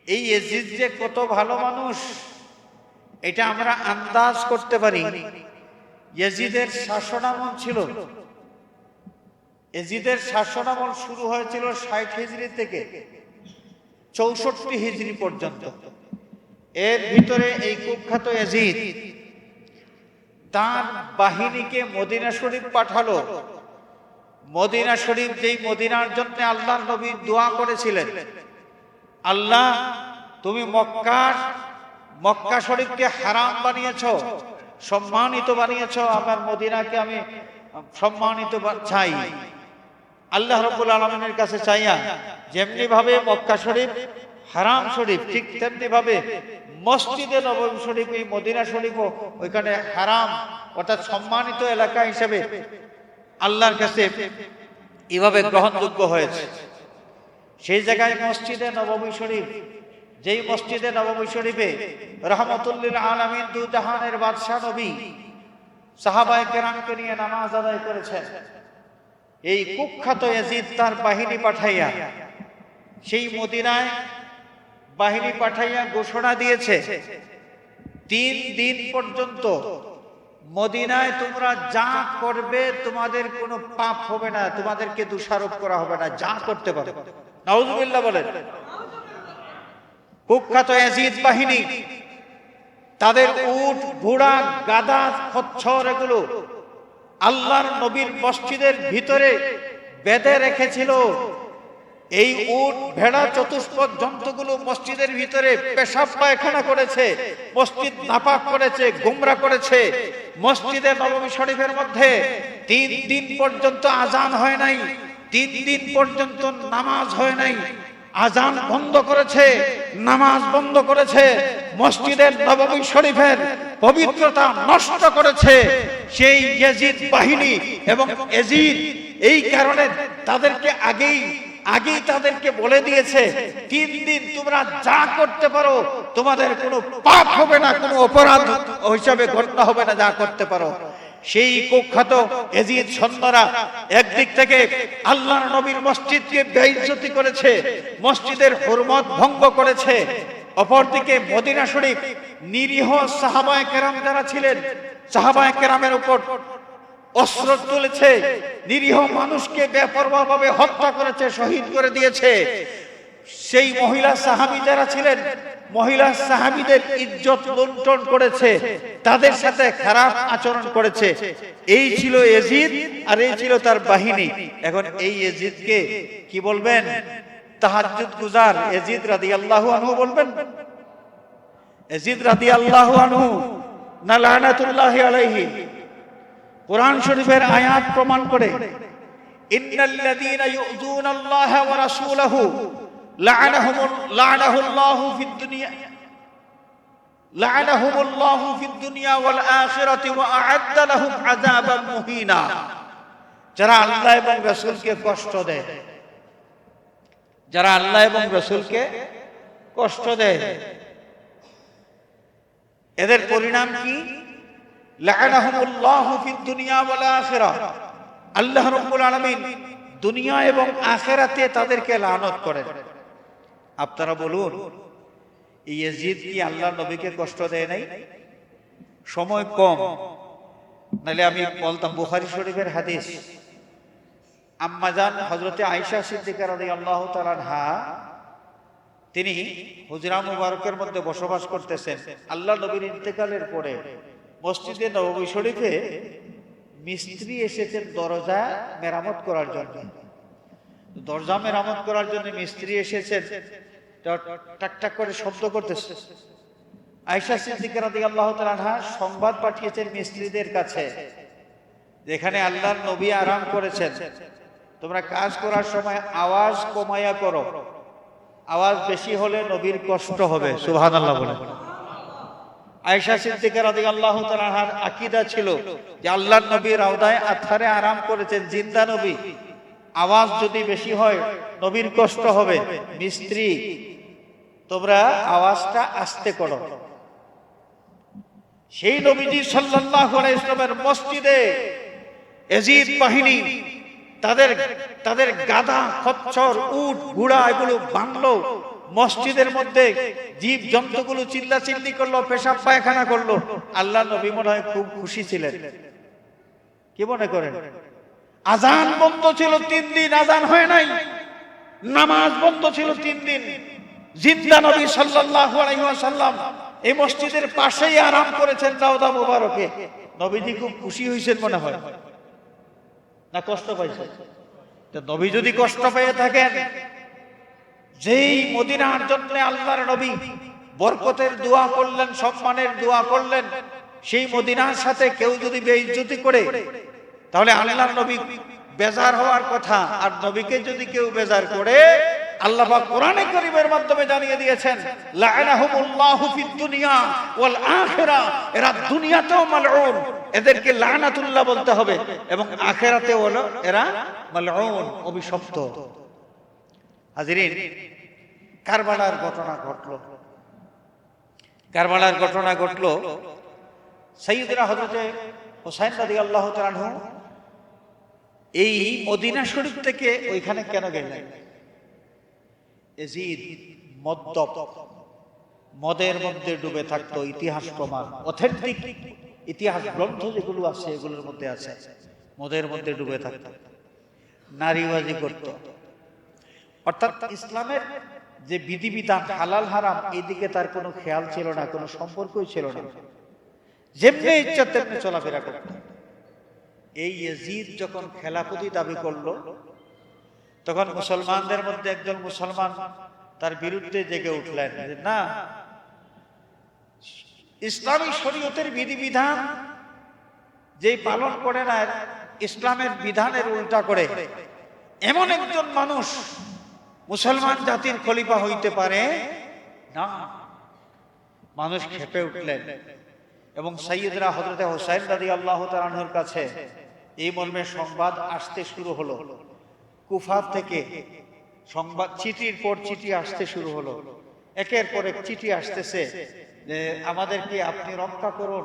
এই ইয়াজিদ যে কত ভালো মানুষ এটা আমরা আন্দাজ করতে পারি। ইয়াজিদের শাসনামল ছিল, ইয়াজিদের শাসনামল শুরু হয়েছিল ৬০ হিজরি থেকে ৬৪ হিজরি পর্যন্ত। এর ভিতরে এই কুখ্যাত ইয়াজিদ তার বাহিনীকে মদিনা শরীফ পাঠালো। মদিনা শরীফ, যেই মদিনার জন্য আল্লাহর নবী দোয়া করেছিলেন, আল্লাহ তুমি মক্কা শরীফকে হারাম বানিয়েছো, সম্মানিত বানিয়েছো, আমার মদিনাকে আমি সম্মানিত চাই। আল্লাহ রাব্বুল আলামিনের কাছে চাইয়া যেমনি ভাবে মক্কা শরীফ হারাম শরীফ, ঠিক তেমনি ভাবে মসজিদে নববী শরীফ, এই মদিনা শরীফও ওইখানে হারাম অর্থাৎ সম্মানিত এলাকা হিসেবে আল্লাহর কাছে এভাবে গ্রহণযোগ্য হয়েছে। সেই জায়গায় মসজিদে নববী শরীফ, যেই মসজিদে নববী শরীফে রহমতুল লিল আলামিন দু জাহানের বাদশা নবী সাহাবায়ে কেরামকে নিয়ে নামাজ আদায় করেছেন, এই কুখ্যাত ইয়াজিদ তার বাহিনী পাঠাইয়া সেই মদিনায় বাহিনী পাঠাইয়া ঘোষণা দিয়েছে ৩ দিন পর্যন্ত মদিনায় তোমরা যা করবে তোমাদের কোনো পাপ হবে না, তোমাদেরকে দোষারোপ করা হবে না, যা করতে পারো। নাউজুবিল্লাহ বলেন। কুখ্যাত ইয়াজিদ বাহিনী তাদের উট, ঘোড়া, গাদা, খচ্চর এগুলো আল্লাহর নবীর মসজিদের ভিতরে বেঁধে রেখেছিল। এই উট, ভেড়া, চতুষ্পদ জন্তুগুলো মসজিদের ভিতরে পেশাব পায়খানা করেছে, মসজিদ নাপাক করেছে, গোমরা করেছে। মসজিদে নববী শরীফের মধ্যে ৩ দিন পর্যন্ত আজান হয় নাই, ৩ দিন পর্যন্ত নামাজ হয় নাই। আজান বন্ধ করেছে, নামাজ বন্ধ করেছে, মসজিদের নববী শরীফের পবিত্রতা নষ্ট করেছে সেই ইয়াজিদ বাহিনী। এবং ইয়াজিদ এই কারণে তাদেরকে আগেই তাদেরকে বলে দিয়েছে ৩ দিন তোমরা যা করতে পারো, তোমাদের কোনো পাপ হবে না, কোনো অপরাধ হিসাবে গণ্য হবে না, যা করতে পারো। সেই কুখ্যাত ইয়াজিদ সৈন্যরা একদিক থেকে আল্লাহর নবীর মসজিদকে বেইজ্জতি করেছে, মসজিদের হুরমত ভঙ্গ করেছে। অপরদিকে মদিনা শরীফ নিরীহ সাহাবায়ে কেরাম যারা ছিলেন, সাহাবায়ে কেরামের উপর অস্ত্র তুলেছে, নিরীহ মানুষকে বেপরোয়াভাবে হত্যা করেছে, শহীদ করে দিয়েছে। সেই মহিলা সাহাবী যারা ছিলেন, মহিলা সাহাবীদের ইজ্জত লুণ্ঠন করেছে, তাদের সাথে খারাপ আচরণ করেছে। এই ছিল ইয়াজিদ, আর এই ছিল তার বাহিনী। এখন এই ইয়াজিদকে কি বলবেন? তাহাজ্জুদ গুজার ইয়াজিদ রাদিয়াল্লাহু আনহু বলবেন? ইয়াজিদ রাদিয়াল্লাহু আনহু না লানাতুল্লাহি আলাইহি? কোরআন শরীফের আয়াত প্রমাণ করে, ইন্নাল্লাযীনা ইউযুনাল্লাহা ওয়া রাসূলাহু লা'নাহুমুল্লাহু ফিদ দুনিয়া ওয়াল আখিরাতি ওয়া আ'আদ্দা লাহুম আযাবান মুহিনা। যারা আল্লাহ এবং রাসূলকে কষ্ট দেয়, যারা আল্লাহ এবং রাসূলকে কষ্ট দেয়, এদের পরিণাম কি? লা'নাহুমুল্লাহু ফিদ দুনিয়া ওয়াল আখিরাহ। আল্লাহ রাব্বুল আলামিন দুনিয়া এবং আখিরাতে তাদেরকে লানত করেন। আপনারা বলুন, এই ইয়াজিদ কি আল্লাহর নবীকে কষ্ট দেয় নাই? সময় কম, নাহলে আমি বলতাম। বুখারী শরীফের হাদিস, আম্মাজান হযরতে আয়েশা সিদ্দিকা রাদিয়াল্লাহু তাআলা আনহা, তিনি হুজরা মুবারকের মধ্যে বসবাস করতেছেন। আল্লাহ নবীর ইন্তেকালের পরে মসজিদে নববী শরীফে মিস্ত্রি এসেছেন দরজা মেরামত করার জন্য। দরজা মেরামত করার জন্য মিস্ত্রি এসেছেন, টাক টাক করে শব্দ করতেছে। আয়েশা সিদ্দিকা রাদিয়াল্লাহু তাআলা আনহা সংবাদ পাঠিয়েছেন মিস্ত্রিদের কাছে, যেখানে আল্লাহর নবী আরাম করেছেন, তোমরা কাজ করার সময় আওয়াজ কমায়া করো, আওয়াজ বেশি হলে নবীর কষ্ট হবে। সুবহানাল্লাহ বলে। আয়েশা সিদ্দিকা রাদিয়াল্লাহু তাআলা আনহার আকীদা ছিল যে আল্লাহর নবী রাউদায়ে আতহারে আরাম করেছেন, জিন্দা নবী, আওয়াজ যদি বেশি হয় নবীর কষ্ট হবে। মিস্ত্রি, তোমরা আওয়াজটা আস্তে করো। সেই নবীজি সাল্লাল্লাহু আলাইহি ওয়াসাল্লামের মসজিদে ইয়াজিদ বাহিনী তাদের গাদা, খচ্চর, উট, ঘোড়া এগুলো ভাঙলো, মসজিদের মধ্যে জীব জন্তুগুলো চিল্লাচিল্লি করলো, পেশাব পায়খানা করলো, আল্লাহ নবী মনে হয় খুব খুশি ছিলেন। কি মনে করেন? আজান বন্ধ ছিল 3 দিন, আজান হয় নাই। নামাজ বন্ধ ছিল 3 দিন। জিন্দা নবী সাল্লাল্লাহু আলাইহি ওয়াসাল্লাম এই মসজিদের পাশেই আরাম করেছেন রওজা মুবারকে। নবীজি খুব খুশি হয়েছেন মনে হয়, না কষ্ট পাইছেন? তো নবী যদি কষ্ট পেয়ে থাকেন, যেই মদিনার জন্য আল্লাহর নবী বরকতের দোয়া করলেন, সম্মানের দোয়া করলেন, সেই মদিনার সাথে কেউ যদি বেইজ্জতি করে, তাহলে আল্লাহর নবী বেজার হওয়ার কথা। আর নবীকে যদি কেউ বেজার করে, আল্লাহ পাক কোরআনে কারীমের মাধ্যমে জানিয়ে দিয়েছেন, লাআনাহুমুল্লাহু ফিদ দুনিয়া ওয়াল আখিরাহ, এরা দুনিয়াতেও মালউন, এদেরকে লানাতুল্লাহ বলতে হবে, এবং আখিরাতেও হলো এরা মালউন, অভিশপ্ত। হাজিরিন, কারবালার ঘটনা ঘটলো। কারবালার ঘটনা ঘটলো, সাইয়্যিদনা হযরতে হুসাইন রাদিয়াল্লাহু তাআলা আনহু এই মদিনা শরীফ থেকে ওইখানে কেন গেলেন? ইয়াজিদ মদ্যপ, মদের মধ্যে ডুবে থাকতো। ইতিহাস প্রমাণ, অথেন্টিক ইতিহাস গ্রন্থ যেগুলো আছে এগুলোর মধ্যে আছে, মদের মধ্যে ডুবে থাকতো, নারীবাজি করত। অর্থাৎ ইসলামের যে বিধিবিধান হালাল হারাম এইদিকে তার কোনো খেয়াল ছিল না, কোনো সম্পর্কই ছিল না, যেমনি ইচ্ছা তেমনি চলাফেরা করত। এই ইয়াজিদ যখন খেলাফতি দাবি করলো, তখন মুসলমানদের মধ্যে একজন মুসলমান তার বিরুদ্ধে জেগে উঠলেন যে না, ইসলামী শরীয়তের বিধিবিধান যেই পালন করে না, ইসলামের বিধানের উল্টা করে এমন একজন মানুষ মুসলমান জাতির খলিফা হইতে পারে না। মানুষ ক্ষেপে উঠলেন এবং সাইয়্যিদনা হযরত হুসাইন রাদিয়াল্লাহু তাআলা আনহুর কাছে এই মর্মে সংবাদ আসতে শুরু হলো। কুফা থেকে সংবাদ, চিঠির পর চিঠি আসতে শুরু হলো। একের পর এক চিঠি আসতেছে যে আমাদেরকে আপনি রক্ষা করুন,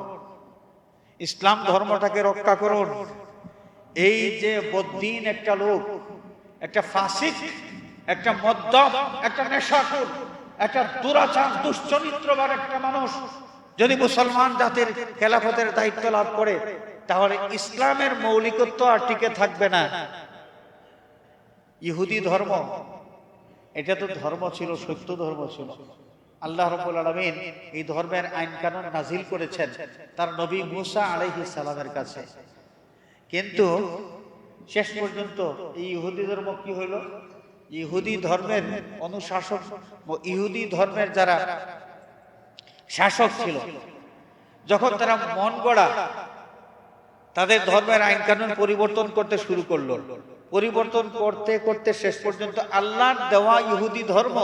ইসলাম ধর্মটাকে রক্ষা করুন। এই যে বদ্দিন একটা লোক, একটা ফাসিক, একটা মদ্যপ, একটা নেশাখোর, একটা দুরাচার দুশ্চরিত্রবান একটা মানুষ যদি মুসলমান জাতির খেলাফতের দায়িত্ব লাভ করে, তাহলে ইসলামের মৌলিকত্ব আর টিকে থাকবে না। ইহুদি ধর্ম, এটা তো ধর্ম ছিল, সত্য ধর্ম ছিল। আল্লাহ রাব্বুল আলামিন এই ধর্মের আইন কানুন নাজিল করেছেন তার নবী মুসা আলাইহিস সালামের কাছে। কিন্তু শেষ পর্যন্ত এই ইহুদি ধর্ম কি হইল? ইহুদি ধর্মের অনুশাসক, ইহুদি ধর্মের যারা শাসক ছিল, যখন তারা মন গড়া তাদের ধর্মের আইন কানুন পরিবর্তন করতে শুরু করলো, পরিবর্তন করতে করতে শেষ পর্যন্ত আল্লাহর দেওয়া ইহুদি ধর্ম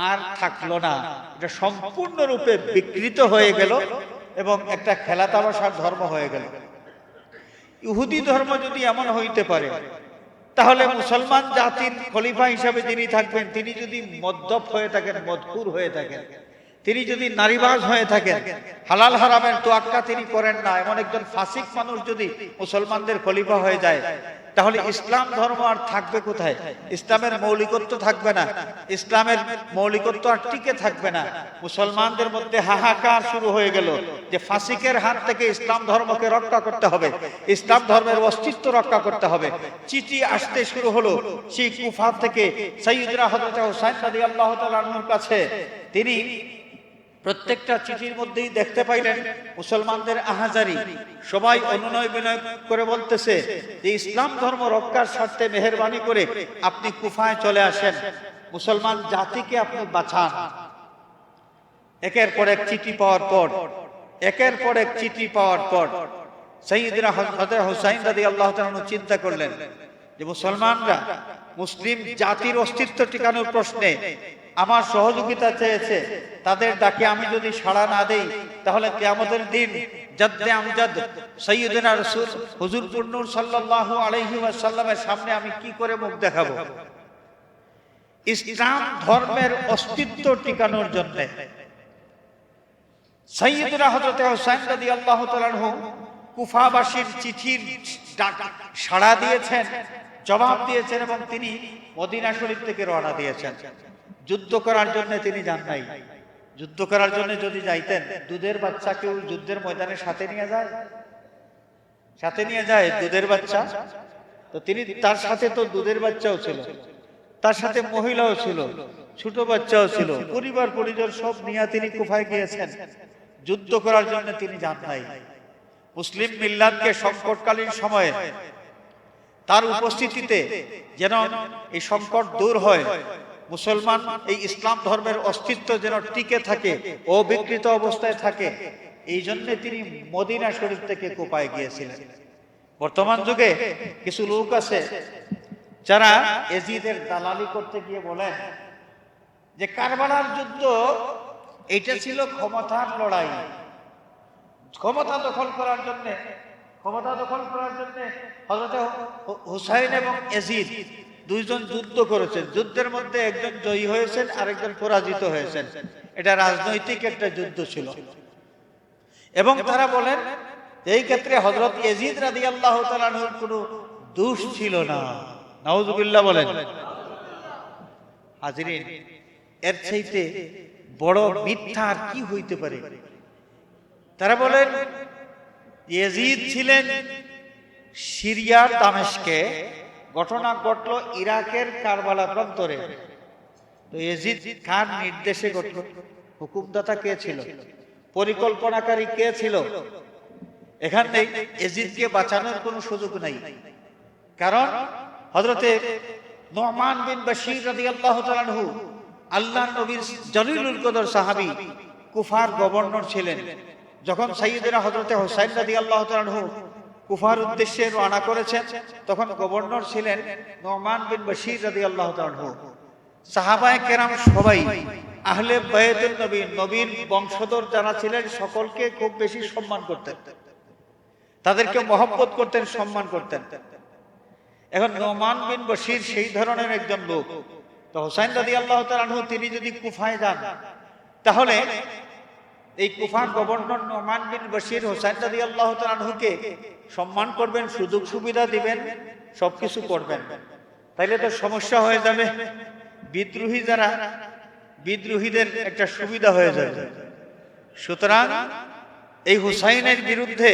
আর থাকলো না। এটা সম্পূর্ণরূপে বিকৃত হয়ে গেল এবং একটা খেলা তামাশার ধর্ম হয়ে গেল। ইহুদি ধর্ম যদি এমন হইতে পারে, তাহলে মুসলমান জাতির খলিফা হিসাবে যিনি থাকবেন, তিনি যদি মদ্যপ হয়ে থাকেন, মদকুর হয়ে থাকেন, তিনি যদি নারীবাজ হয়ে থাকেন, হালাল হারামের তোয়াক্কা তিনি করেন না, এমন একজন ফাসিক মানুষ যদি মুসলমানদের খলিফা হয়ে যায়, তাহলে ইসলাম ধর্ম আর থাকবে কোথায়? ইসলামের মৌলিকত্ব থাকবে না, ইসলামের মৌলিকত্ব আর টিকে থাকবে না। মুসলমানদের মধ্যে হাহাকার শুরু হয়ে গেল যে ফাসিকের হাত থেকে ইসলাম ধর্মকে রক্ষা করতে হবে, ইসলাম ধর্মের অস্তিত্ব রক্ষা করতে হবে। চিঠি আসতে শুরু হলো সেই কুফা থেকে সাইয়্যিদনা হযরত হুসাইন রাদিয়াল্লাহু তাআলা আনহুর কাছে। তিনি প্রত্যেকটা চিঠির মধ্যেই দেখতে পাইলেন মুসলমানদের আহাজারি, সবাই অনুনয় বিনয় করে বলতেছে যে ইসলাম ধর্ম রক্ষার স্বার্থে মেহেরবানি করে আপনি কুফায় চলে আসেন, মুসলমান জাতিকে আপনি বাঁচান। একের পর এক চিঠি পাওয়ার পর, একের পর এক চিঠি পাওয়ার পর সাইয়্যিদনা হযরত হুসাইন রাদিয়াল্লাহু তাআলা আনহু চিন্তা করলেন যে মুসলমানরা মুসলিম জাতির অস্তিত্ব টিকানোর প্রশ্নে আমার সহযোগিতা চেয়েছে, তাদের ডাকে আমি যদি সাড়া না দেই, তাহলে কিয়ামতের দিন জাদ্দে আমজাদ সাইয়্যিদনা রাসূল হুজুর নূর সাল্লাল্লাহু আলাইহি ওয়াসাল্লামের সামনে আমি কি করে মুখ দেখাবো? ইসলাম ধর্মের অস্তিত্ব টিকানোর জন্য সাইয়্যিদনা হযরত হুসাইন রাদিয়াল্লাহু তাআলা আনহু কুফাবাসীর চিঠির ডাক সাড়া দিয়েছেন, জবাব দিয়েছেন এবং তিনি মদিনা শরীফ থেকে রওনা দিয়েছেন। যুদ্ধ করার জন্য তিনি যান নাই। যুদ্ধ করার জন্য যদি যাইতেন, দুধের বাচ্চা কেউ যুদ্ধের ময়দানে সাথে নিয়ে যায়? সাথে নিয়ে যায় দুধের বাচ্চা? তো তিনি, তার সাথে তো দুধের বাচ্চাও ছিল, তার সাথে মহিলাও ছিল, ছোট বাচ্চাও ছিল, পরিবার পরিজন সব নিয়ে তিনি কুফায় গিয়েছেন। যুদ্ধ করার জন্য তিনি যান নাই। মুসলিম মিল্লাতকে সংকটকালীন সময়ে তার উপস্থিতিতে যেন এই সংকট দূর হয়, মুসলমান এই ইসলাম ধর্মের অস্তিত্ব যেন টিকে থাকে, অবিকৃত অবস্থায় থাকে, এই জন্য তিনি মদিনা শরীফ থেকে কুফায় গিয়েছিলেন। বর্তমান যুগে কিছু লোক আছে যারা এজিদের দালালি করতে গিয়ে বলেন যে কারবালার যুদ্ধ এটা ছিল ক্ষমতার লড়াই, ক্ষমতা দখল করার জন্য হযরত হুসাইন এবং এজিদ দুইজন যুদ্ধ করেছেন। যুদ্ধের মধ্যে একজন জয়ী হয়েছেন, আরেকজন পরাজিত হয়েছেন। এটা রাজনৈতিক একটা যুদ্ধ ছিল। এবং তারা বলেন এই ক্ষেত্রে হযরত এজিদ রাদিয়াল্লাহু তাআলা আনহুর কোনো দোষ ছিল না। নাউজুবিল্লাহ বলেন। হাজিরিন, এর চাইতে বড় মিথ্যা আর কি হইতে পারে? তারা বলেন ইয়াজিদ ছিলেন সিরিয়ার দামেস্কে, ঘটনা ঘটল ইরাকের কারবালা প্রান্তরে। তো ইয়াজিদ কার নির্দেশে ঘটল? হুকুমদাতা কে ছিল? পরিকল্পনাকারী কে ছিল? এখানে ইয়াজিদকে বাঁচানোর কোনো সুযোগ নাই। কারণ হযরতে নুমান বিন বাশীর রাদিয়াল্লাহু তাআলা আনহু আল্লাহর নবীর জলিলুল কদর সাহাবী, কুফার গভর্নর ছিলেন। যখন সাইয়েদনা হযরতে হুসাইন রাদিয়াল্লাহু তাআলা আনহু কুফার উদ্দেশ্যে রওনা করেছেন, তখন গভর্নর ছিলেন নুমান বিন বাশীর রাদিয়াল্লাহু তাআলা আনহু। সাহাবায়ে কেরাম সবাই আহলে বায়তুন নবী, নবীর বংশধর যারা ছিলেন সকলকে খুব বেশি সম্মান করতেন, তাদেরকে মহব্বত করতেন, সম্মান করতেন। এখন নুমান বিন বাশীর সেই ধরনের একজন লোক। তো হুসাইন রাদিয়াল্লাহু তাআলা আনহু তিনি যদি কুফায় যান, তাহলে এই কুফার গভর্নর নুমান বিন বাশীর হুসাইন রাদিয়াল্লাহু তাআলা আনহুকে সম্মান করবেন, সুযোগ সুবিধা দিবেন, সবকিছু করবেন। তাইলে তো সমস্যা হয়ে যাবে। বিদ্রোহী যারা, বিদ্রোহীদের একটা সুবিধা হয়ে যাবে। সুতরাং এই হুসাইনের বিরুদ্ধে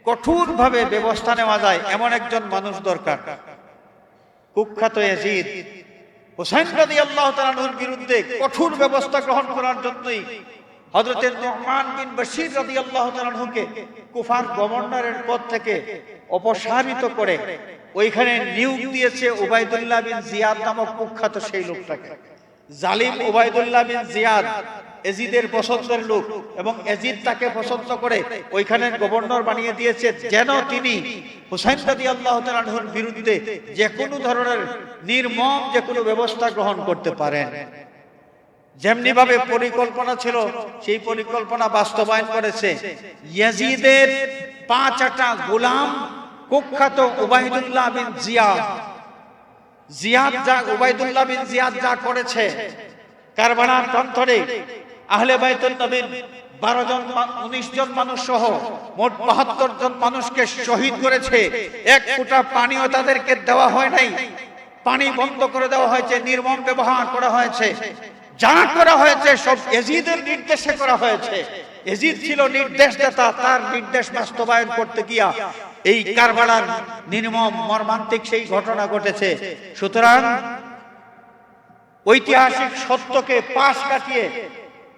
কঠোরভাবে ব্যবস্থা নেওয়া যায় এমন একজন মানুষ দরকার। কুখ্যাত ইয়াজিদ হুসাইন রাদিয়াল্লাহু তাআলা আনহুর বিরুদ্ধে কঠোর ব্যবস্থা গ্রহণ করার জন্যই হযরত নুমান বিন বাশীর রাদিয়াল্লাহু তাআলা আনহুকে কুফার গভর্নরের পদ থেকে অপসারিত করে ওইখানে নিয়োগ দিয়েছে উবাইদুল্লাহ বিন জিয়াদ নামক কুখ্যাত সেই লোকটাকে। জালিম উবাইদুল্লাহ বিন জিয়াদ এজিদের পছন্দের লোক, এবং এজিদ তাকে পছন্দ করে ওইখানে গভর্নর বানিয়ে দিয়েছে, যেন তিনি হুসাইন রাদিয়াল্লাহু তাআলা আনহুর বিরুদ্ধে যে কোনো ধরনের নির্মম যে কোনো ব্যবস্থা গ্রহণ করতে পারেন। যেমনি ভাবে পরিকল্পনা ছিল, সেই পরিকল্পনা বাস্তবায়ন করেছে ইয়াজিদের 5টা গোলাম কুখ্যাত Ubaidullah bin Ziyad. Ubaidullah bin Ziyad যা করেছে, কারবালার প্রান্তরে আহলে বাইতুন নবীর 19 জন মানুষ সহ মোট 72 জন মানুষকে শহীদ করেছে। এক ফোঁটা পানিও তাদেরকে দেওয়া হয় নাই, পানি বন্ধ করে দেওয়া হয়েছে, নির্মম ব্যবহার করা হয়েছে। যা করা হয়েছে সব ইয়াজিদের নির্দেশে করা হয়েছে। ইয়াজিদ ছিল নির্দেশদাতা, তার নির্দেশ বাস্তবায়ন করতে গিয়া এই কারবালার নির্মম মর্মান্তিক সেই ঘটনা ঘটেছে। সুতরাং ঐতিহাসিক সত্যকে পাশ কাটিয়ে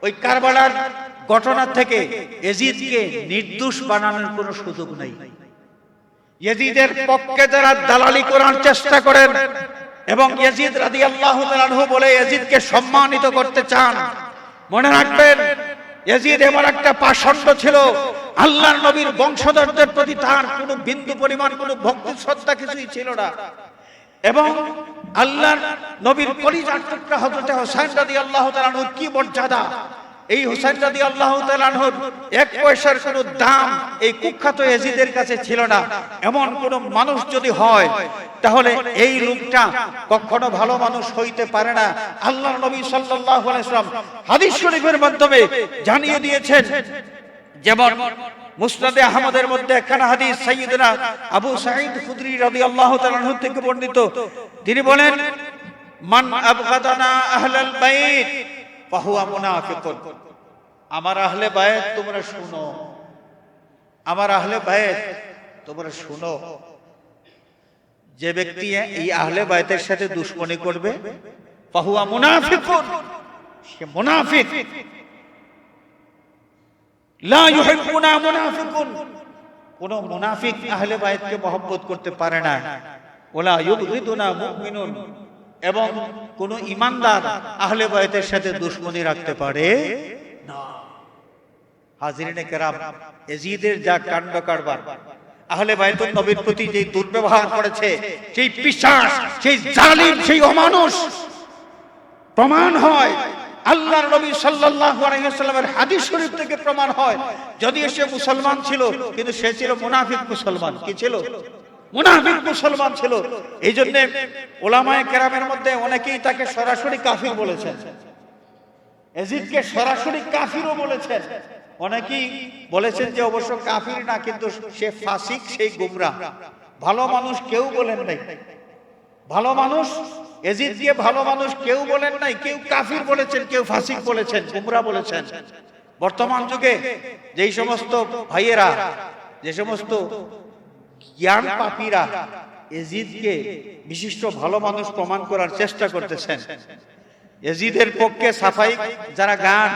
ওই কারবালার ঘটনা থেকে ইয়াজিদকে নির্দোষ বানানোর কোনো সুযোগ নেই। ইয়াজিদের পক্ষে যারা দালালি করার চেষ্টা করেন এবং ইয়াজিদ রাদিয়াল্লাহু তাআলা আনহু বলে ইয়াজিদকে সম্মানিত করতে চান, মনে রাখবেন ইয়াজিদ এমন একটা পাষণ্ড ছিল, আল্লাহর নবীর বংশধরদের প্রতি তার কোনো বিন্দু পরিমাণ কোনো ভক্তি শ্রদ্ধা কিছুই ছিল না। এবং আল্লাহর নবীর কলিজার টুকরা হযরত হুসাইন রাদিয়াল্লাহু তাআলা আনহুর কি মর্যাদা, এই হুসাইন রাদিয়াল্লাহু তাআলা আনহুর 1 পয়সার কোনো দাম এই কুখ্যাত ইয়াজিদের কাছে ছিল না। এমন কোন মানুষ যদি হয় তাহলে এই লোকটা কখনো ভালো মানুষ হইতে পারে না। আল্লাহর নবী সাল্লাল্লাহু আলাইহি ওয়াসাল্লাম হাদিস শরীফের মাধ্যমে জানিয়ে দিয়েছেন, যেমন মুসনাদে আহমদের মধ্যে একখানা হাদিস সাইয়্যিদনা আবু সাঈদ খুদরি রাদিয়াল্লাহু তাআলা আনহু থেকে বর্ণিত। তিনি বলেন মান আবগাদানা আহলাল বাইত ফাহুয়া মুনাফিকুন। আমার আহলে বাইত তোমরা শুনো, আমার আহলে বাইত তোমরা শুনো, যে ব্যক্তি এই আহলে বাইতের সাথে দুশমনি করবে ফাহুয়া মুনাফিকুন, সে মুনাফিক। লা ইউহিব্বুনা মুনাফিকুন, কোন মুনাফিক আহলে বাইতকে মহব্বত করতে পারে না। ওয়ালা ইউবগিদুনা মুমিনুন, এবং কোন ঈমানদার আহলে বাইতের সাথে দুশমনি রাখতে পারে না। হাজিরিনে কেরাম, ইয়াজিদের যা কাণ্ড কারবার, আহলে বাইতুন নবীর প্রতি যে দুর্ব্যবহার করেছে, সেই পিশাচ, সেই জালিম, সেই অমানুষ প্রমাণ হয় আল্লাহর নবী সাল্লাল্লাহু আলাইহি ওয়াসাল্লামের হাদিস শরীফ থেকে প্রমাণ হয়। যদিও সে মুসলমান ছিল, কিন্তু সে ছিল মুনাফিক মুসলমান। কি ছিল? মুনাফিক মুসলমান ছিল। এই জন্য উলামায়ে কেরামের মধ্যে অনেকেই তাকে সরাসরি কাফির বলেছেন, ইয়াজিদকে সরাসরি কাফিরও বলেছেন। অনেকেই বলেছেন যে অবশ্য কাফির না, কিন্তু সে ফাসিক, সেই গুমরাহ। ভালো মানুষ কেউ বলেন নাই, ভালো মানুষ ইয়াজিদকে ভালো মানুষ কেউ বলেন নাই। কেউ কাফির বলেছেন, কেউ ফাসিক বলেছেন, গুমরাহ বলেছেন। বর্তমান যুগে যেই সমস্ত ভাইয়েরা, যে সমস্ত জ্ঞান পাপীরা ইয়াজিদকে বিশিষ্ট ভালো মানুষ প্রমাণ করার চেষ্টা করতেছেন, ইয়াজিদের পক্ষে সাফাই যারা গান,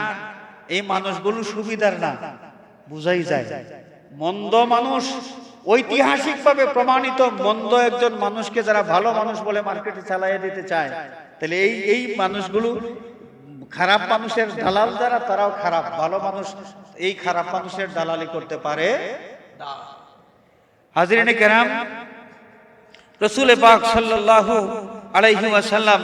এই মানুষগুলো সুবিধার না, বুঝাই যায়। মন্দ মানুষ, ঐতিহাসিকভাবে প্রমাণিত মন্দ একজন মানুষকে যারা ভালো মানুষ বলে মার্কেটে চালাইয়ে দিতে চায়, তাহলে এই মানুষগুলো খারাপ মানুষের দালাল যারা, তারাও খারাপ। ভালো মানুষ এই খারাপ মানুষের দালালি করতে পারে না। হাজিরিনে কেরাম, রাসূল পাক সাল্লাল্লাহু আলাইহি ওয়াসাল্লাম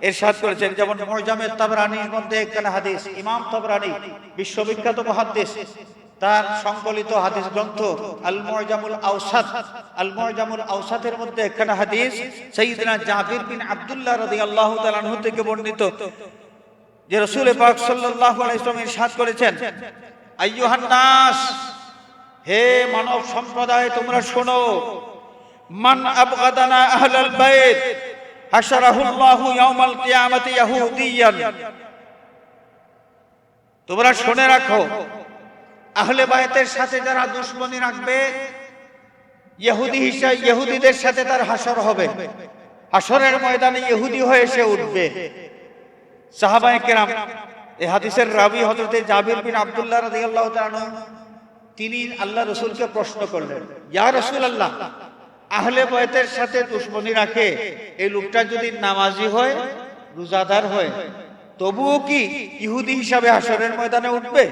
ইরশাদ করেছেন, যেমন মুজামে তাবরানির মধ্যে একখানা হাদিস, ইমাম তাবরানি বিশ্ববিখ্যাত মুহাদ্দিস, তার সংকলিত হাদিস গ্রন্থ আল মুজামুল আওসাত, আল মুজামুল আওসাতের মধ্যে একখানা হাদিস সাইয়্যিদনা জাবির বিন আব্দুল্লাহ রাদিয়াল্লাহু তাআলা আনহু থেকে বর্ণিত, যে রাসূল পাক সাল্লাল্লাহু আলাইহি ওয়াসাল্লাম ইরশাদ করেছেন, আইয়ুহান নাস, হে মানব সম্প্রদায় তোমরা শোনো, মান আবগাদানা আহলাল বাইত হাশারাহুল্লাহু ইয়াউমাল কিয়ামাতি ইয়াহুদিয়ান। তোমরা শুনে রাখো, আহলে বাইতের সাথে যারা দুশমনি রাখবে, ইহুদি হিসেবে ইহুদিদের সাথে তার হাসর হবে। হাসরের ময়দানে ইহুদি হয়ে সে উঠবে। সাহাবায়ে কেরাম, এই হাদিসের রাবী হযরতে জাবির বিন আব্দুল্লাহ রাদিয়াল্লাহু তাআলা আনহু, তিনি আল্লাহ রাসূলকে প্রশ্ন করলেন, ইয়া রাসূলুল্লাহ, আহলে বাইতের সাথে দুশমনি রাখে এই লোকটা যদি নামাজি হয়, রোজাদার হয়, তবুও কি ইহুদি হিসাবে হাসরের ময়দানে উঠবে?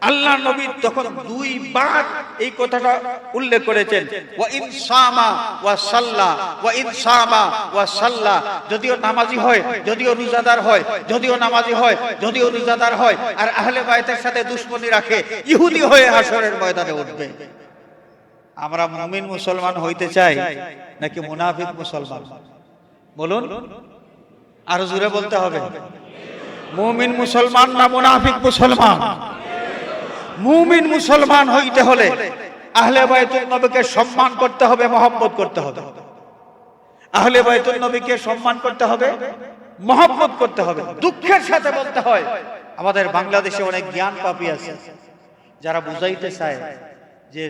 আল্লাহ নবী তখন দুইবার এই কথাটা উল্লেখ করেছেন, ওয়া ইন সামা ওয়া সাল্লা, ওয়া ইন সামা ওয়া সাল্লা। যদিও নামাজি হয়, যদিও রোজাদার হয়, যদিও নামাজি হয়, যদিও রোজাদার হয়, আর আহলে বাইতের সাথে দুশমনি রাখে, ইহুদি হয়ে হাসরের ময়দানে উঠবে। আমরা মুমিন মুসলমান হইতে চাই নাকি মুনাফিক মুসলমান? বলুন, আরো জোরে বলতে হবে। মুমিন মুসলমান না মুনাফিক মুসলমান? মুমিন মুসলমান হইতে হলে আহলে বাইতুল নবীকে সম্মান করতে হবে, মহব্বত করতে হবে। আহলে বাইতুল নবীকে সম্মান করতে হবে, মহব্বত করতে হবে। দুঃখের সাথে বলতে হয়, আমাদের বাংলাদেশে অনেক জ্ঞান পাপী আছে যারা বুঝাইতে চায় যে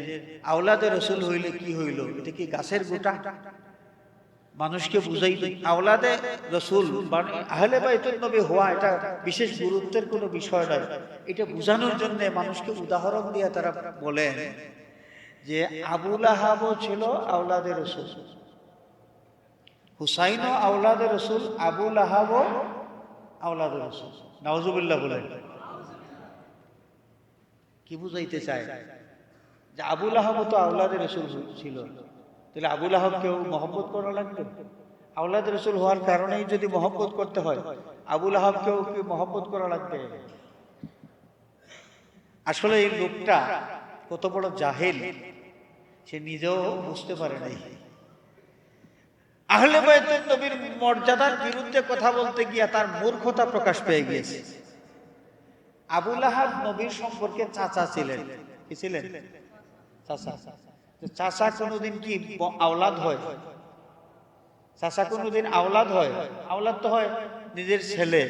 আওলাদে রাসূল হইলে কি হইল, এটা কি গাছের গোটা? মানুষকে বুঝাই, আওলাদে রাসূল মানে আহলে বাইতুল নবী হওয়া এটা বিশেষ গুরুত্বের কোনো বিষয় নয়। এটা বোঝানোর জন্য মানুষকে উদাহরণ দিয়ে তারা বলেন যে আবু লাহাবও ছিল আওলাদে রাসূল, হুসাইনও আওলাদে রাসূল, আবু লাহাবও আওলাদে রাসূল। নাউজুবিল্লাহ বলেন। কি বুঝাইতে চায়? যে আবু লাহাবও তো আওলাদে রাসূল ছিল, তাহলে আবু লাহাবকেও মহব্বত করা লাগবে। আওলাদে রাসূল হওয়ার কারণেই যদি মহব্বত করতে হয়, আবু লাহাবকেও কি মহব্বত করা লাগবে? আসলে এই লোকটা কত বড় জাহেল, সে নিজেও বুঝতে পারে নাই। আহলে বাইতুল নবীর মর্যাদার বিরুদ্ধে কথা বলতে গিয়ে তার মূর্খতা প্রকাশ পেয়ে গিয়েছে। আবু লাহাব নবীর সম্পর্কে চাচা ছিলেন। কি ছিলেন? চাচা। চাচা কোনদিন কি আওলাদ হয়? চাচা কোনোদিন আওলাদ হয়? আওলাদ তো হয় নিজের ছেলে,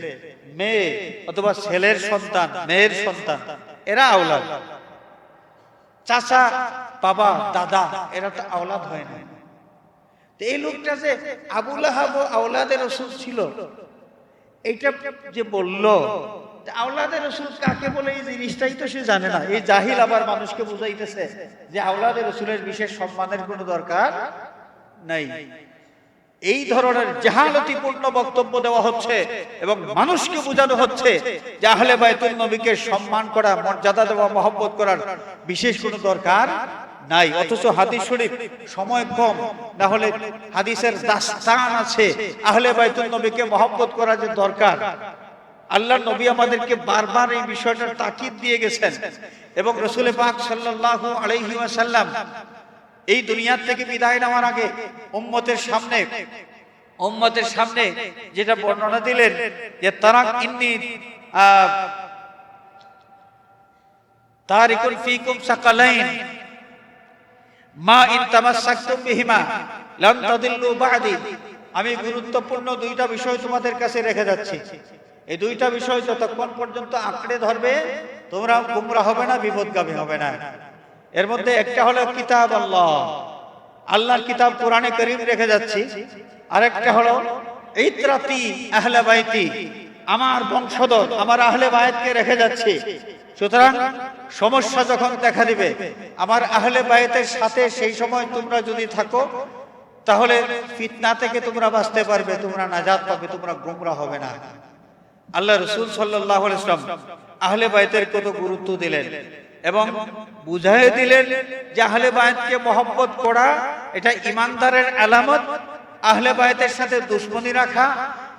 মেয়ে, অথবা ছেলের সন্তান, মেয়ের সন্তান, এরা আওলাদ। চাচা, বাবা, দাদা, এরা তো আওলাদ হয় না। এই লোকটা যে আবু লাহাব আওলাদে রাসূল ছিল, এইটা যে বলল আওলাদে রাসূল কাকে বলে, এই জিনিসটাই তো সে জানে না। এই জাহিল আবার মানুষকে বুঝাইতেছে যে আওলাদে রাসূলের বিশেষ সম্মানের কোনো দরকার নাই। এই ধরনের জাহালতিপূর্ণ বক্তব্য দেওয়া হচ্ছে এবং মানুষকে বোঝানো হচ্ছে যে আহলে বাইতুল নবীকে সম্মান করা, মর্যাদা দেওয়া, মহব্বত করার বিশেষ কোনো দরকার নাই। অথচ হাদিস শরীফ সময় কম, না হলে হাদিসের দাস্তান আছে আহলে বাইতুল নবীকে মহব্বত করা যে দরকার। আল্লাহর নবী আমাদেরকে বারবার এই বিষয়টার তাকিদ দিয়ে গেছেন এবং রাসূল পাক সাল্লাল্লাহু আলাইহি ওয়াসাল্লাম এই দুনিয়া থেকে বিদায় নেওয়ার আগে উম্মতের সামনে যেটা বর্ণনা দিলেন যে তারাক ইন্নী তারিকুন ফীকুম সাকালাইন মা ইন তামাসসাকতুম বিহিমা লান তাদিল্লু বা'দি। আমি গুরুত্বপূর্ণ দুইটা বিষয় তোমাদের কাছে রেখে যাচ্ছি। এই দুইটা বিষয় যতক্ষণ পর্যন্ত আঁকড়ে ধরবে তোমরা গুমরা হবে না, বিপদগামী হবে না। এর মধ্যে একটা হলো কিতাব আল্লাহ, আল্লাহর কিতাব কোরআনে কারীম রেখে যাচ্ছি। আরেকটা হলো ইতরাতি আহলে বাইতি, আমার বংশধর, আমার আহলে বায়াতকে রেখে যাচ্ছি। সুতরাং সমস্যা যখন দেখা দিবে আমার আহলে বায়াতের সাথে সেই সময় তোমরা যদি থাকো তাহলে ফিতনা থেকে তোমরা বাঁচতে পারবে, তোমরা নাজাত পাবে, তোমরা গুমরা হবে না। আল্লাহ রাসূল সাল্লাল্লাহু আলাইহি ওয়াসাল্লাম আহলে বায়াতের কত গুরুত্ব দিলেন এবং বুঝাই দিলেন যে আহলে বায়াতকে মহব্বত করা এটা ঈমানদারের আলামত। আহলে বায়াতের সাথে দুশমনি রাখা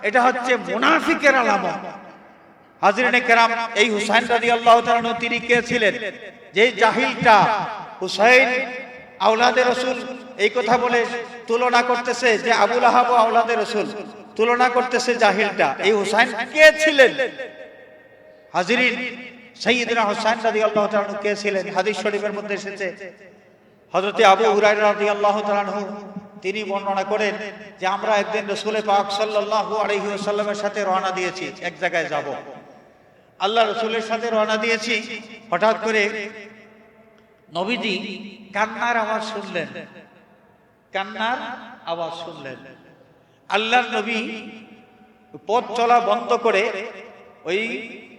এটা হচ্ছে মুনাফিকের আলামত। হাজরিনে কেরাম, এই হুসাইন রাদিয়াল্লাহু তাআলা আনহু তিনি কে ছিলেন? যে জাহিলটা হুসাইন আওলাদে রাসূল এই কথা বলে তুলনা করতেছে যে আবু লাহাব আওলাদে রাসূল, তুলনা করতেছে জাহিলটা। এই হুসাইন কে ছিলেন? হাজরিন, সাইয়্যিদনা হুসাইন রাদিয়াল্লাহু তাআলা কে ছিলেন? হাদিস শরীফের মধ্যে এসেছে, হযরত আবু হুরায়রা রাদিয়াল্লাহু তাআলা আনহু তিনি বর্ণনা করেন যে আমরা একদিন রাসূল পাক সাল্লাল্লাহু আলাইহি ওয়াসাল্লামের সাথে রওনা দিয়েছি, এক জায়গায় যাব। আল্লাহ রাসূলের সাথে রওনা দিয়েছি, হঠাৎ করে নবীজি কান্নার আওয়াজ শুনলেন, কান্নার আওয়াজ শুনলেন। আল্লাহর নবী পথ চলা বন্ধ করে ওই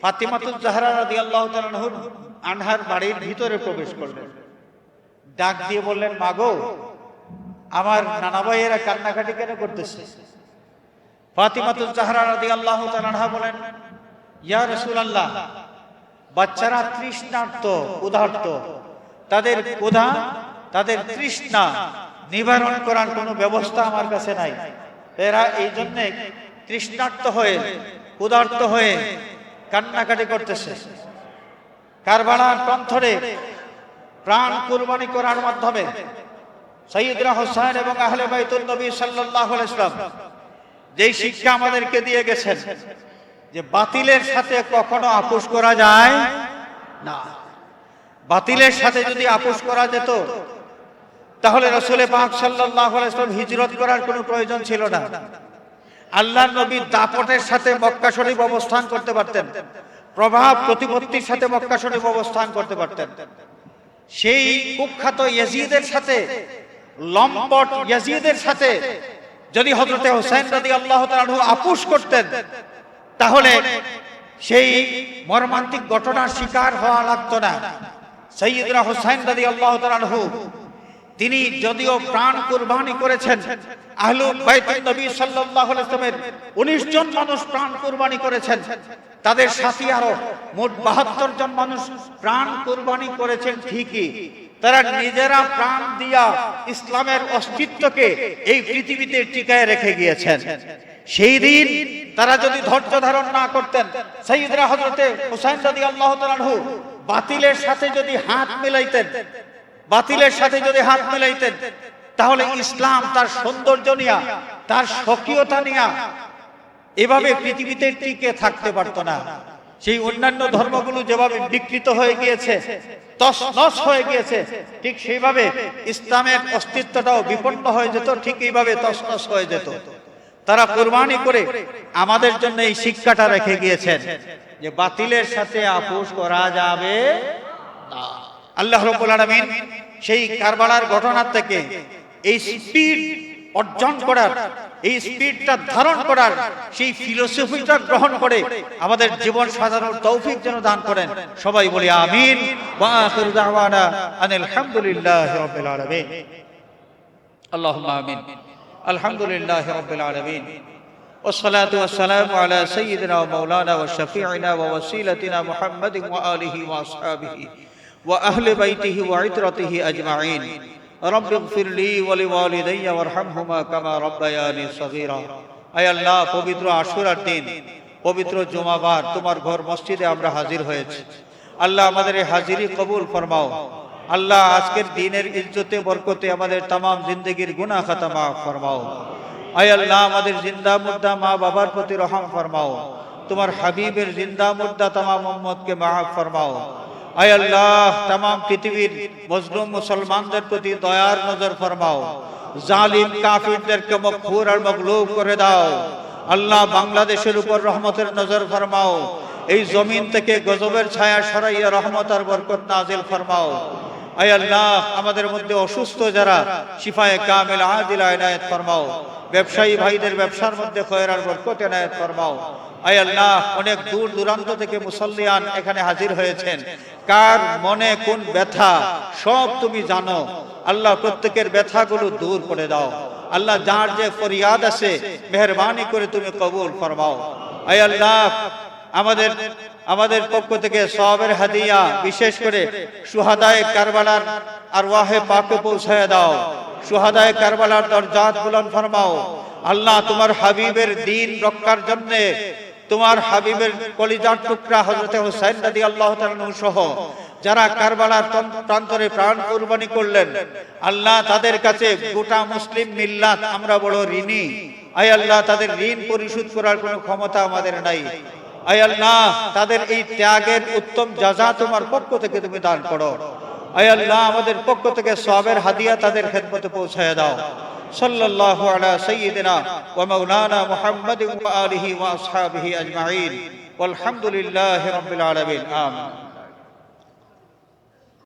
ফাতিমাতুজ জাহরা রাদিয়াল্লাহু তাআলা আনহার বাড়ির ভিতরে প্রবেশ করলেন। ডাক দিয়ে বললেন, মাগো, আমার নানা ভাইয়েরা কান্নাকাটি কেন করতেছে? ফাতিমাতুজ জাহরা রাদিয়াল্লাহু তাআলা আনহা বলেন, ইয়া রাসূলুল্লাহ, বাচ্চারা তৃষ্ণার্ত, ক্ষুধার্ত, তাদের ক্ষুধা, তাদের তৃষ্ণা নিবারণ করার কোনো ব্যবস্থা আমার কাছে নাই। এরা এই জন্যে তৃষ্ণার্ত হয়ে, ক্ষুধার্ত হয়ে কান্নাকাটি করতেছে। কারবালার প্রান্তরে প্রাণ কুরবানি করার মাধ্যমে সাইয়্যিদনা হুসাইন এবং আহলে বাইতুল নবী সাল্লাল্লাহু আলাইহি ওয়াসাল্লাম যেই শিক্ষা আমাদেরকে দিয়ে গেছেন যে বাতিলের সাথে কখনো আপোষ করা যায় না। বাতিলের সাথে যদি আপোষ করা যেত তাহলে রাসূল পাক সাল্লাল্লাহু আলাইহি ওয়াসাল্লাম হিজরত করার কোনো প্রয়োজন ছিল না। আল্লাহর নবী দাপটের সাথে মক্কা শরীফ অবস্থান করতে পারতেন, প্রভাব প্রতিপত্তির সাথে মক্কা শরীফ অবস্থান করতে পারতেন। সেই কুখ্যাত ইয়াজিদের সাথে, লম্পট ইয়াজিদের সাথে যদি হযরতে হুসাইন রাদিয়াল্লাহু তাআলা আনহু আপোষ করতেন তাহলে সেই মর্মান্তিক ঘটনার শিকার হওয়া লাগতো না। সাইয়্যিদনা হুসাইন রাদিয়াল্লাহু তাআলা আনহু তিনি যদিও প্রাণ কুরবানি করেছেন, আহলুল বাইতুন নবী সাল্লাল্লাহু আলাইহি ওয়াসাল্লামের 19 জন মানুষ প্রাণ কুরবানি করেছেন, তাদের সাথে আরো মোট 72 জন মানুষ প্রাণ কুরবানি করেছেন ঠিকই। তারা নিজেরা প্রাণ দিয়া ইসলামের অস্তিত্বকে এই পৃথিবীতে টিকায় রেখে গিয়েছেন। সেই দিন তারা যদি ধৈর্য ধারণ না করতেন, সাইয়্যিদনা হযরতে হুসাইন রাদিয়াল্লাহু তাআলা আনহু বাতিলের সাথে যদি হাত মিলাইতেন, বাতিলের সাথে যদি হাত মিলাইতেন তাহলে ইসলাম তার সৌন্দর্য নিয়া, তার স্বকীয়তা নিয়া এভাবে পৃথিবীতে টিকে থাকতে পারত না। সেই অন্যান্য ধর্মগুলো যেভাবে বিকৃত হয়ে গিয়েছে, তছনছ হয়ে গিয়েছে, ঠিক সেইভাবে ইসলামের অস্তিত্বটাও বিপন্ন হয়ে যেত, ঠিক এইভাবে তছনছ হয়ে যেত। তারা কুরবানি করে আমাদের জন্য এই শিক্ষাটা রেখে গিয়েছেন যে বাতিলের সাথে আপোষ করা যাবে না। আল্লাহ রাব্বুল আলামিন সেই কারবালার ঘটনা থেকে এই স্পিড অর্জন করার, এই স্পিডটা ধারণ করার, সেই ফিলোসফিটা গ্রহণ করে আমাদের জীবন সাজানোর তৌফিক যেন দান করেন। সবাই বলি আমিন। ওয়া আখিরু দাওয়ানা আনিল হামদুলিল্লাহি রাব্বিল আলামিন। আল্লাহুম্মা আমিন। আলহামদুলিল্লাহি রাব্বিল আলামিন। والصلاة والسلام على سيدنا ومولانا وشفيعنا ووسيلتنا محمد وآله وأصحابه وأهل بيته وعترته أجمعين. رب اغفر لي ولوالدي وارحمهما كما ربياني صغيرا. আয় আল্লাহ, পবিত্র আশুরার দিন, পবিত্র জুমাবার তোমার ঘর মসজিদে আমরা হাজির হয়েছি। আল্লাহ, আমাদের এই হাজিরি কবুল ফরমাও। আল্লাহ, আজকের দিনের ইজ্জতে বরকতে আমাদের तमाम জিন্দেগির গুনাহ খাতা মাফ ফরমাও। আয় আল্লাহ, আমাদের জিন্দা মুর্দা মা বাবার প্রতি রহম ফরমাও। তোমার হাবিবের জিন্দা মুর্দা तमाम উম্মতকে মাফ ফরমাও। আয় আল্লাহ, तमाम পৃথিবীর মজলুম মুসলমানদের প্রতি দয়ার নজর ফরমাও। জালিম কাফিরদেরকে মকফুর আর মগলুব করে দাও। আল্লাহ, বাংলাদেশের উপর রহমতের নজর ফরমাও। এই জমিন থেকে গজবের ছায়া সরাইয়া রহমত আর বরকত নাজিল ফরমাও। আয় আল্লাহ, আমাদের মধ্যে অসুস্থ যারা, শিফায়ে কামিল আদিল ইনায়াত ফরমাও। ব্যবসায়ী ভাইদের ব্যবসার মধ্যে খয়র আর বরকত ইনায়াত ফরমাও। আয় আল্লাহ, অনেক দূর দূরান্ত থেকে মুসল্লিয়ান এখানে হাজির হয়েছেন। কার মনে কোন ব্যথা সব তুমি জানো। আল্লাহ, প্রত্যেকের ব্যথাগুলো দূর করে দাও। আল্লাহ, যার যে ফরিয়াদ আছে মেহেরবানি করে তুমি কবুল ফরমাও। আয় আল্লাহ, আমাদের পক্ষ থেকে সওয়াবের হাদিয়া বিশেষ করে শুহাদায়ে কারবালার আরওয়াহে পাকে পৌঁছায় দাও। শুহাদায়ে কারবালার দরজাত বুলন্দ ফরমাও। আল্লাহ, তোমার হাবিবের দ্বীন রক্ষার জন্য তোমার হাবিবের কলিজার টুকরা হযরত হুসাইন রাদিয়াল্লাহু তাআলা আনহু সহ যারা কারবালার প্রান্তরে প্রাণ কুরবানি করলেন, আল্লাহ, তাদের কাছে গোটা মুসলিম মিল্লাত আমরা বড় ঋণী। আয় আল্লাহ, তাদের ঋণ পরিশোধ করার কোনো ক্ষমতা আমাদের নাই। আয় আল্লাহ, তাদের এই ত্যাগের উত্তম জাযা তোমার পক্ষ থেকে তুমি দান করো। আয় আল্লাহ, আমাদের পক্ষ থেকে সওয়াবের হাদিয়া তাদের খেদমতে পৌঁছায় দাও। সাল্লাল্লাহু আলা সাইয়্যিদিনা ওয়া মাওলানা মুহাম্মাদিন ওয়া আলিহি ওয়া আসহাবিহি আজমাইন। ওয়ালহামদুলিল্লাহি রাব্বিল আলামিন। আমিন।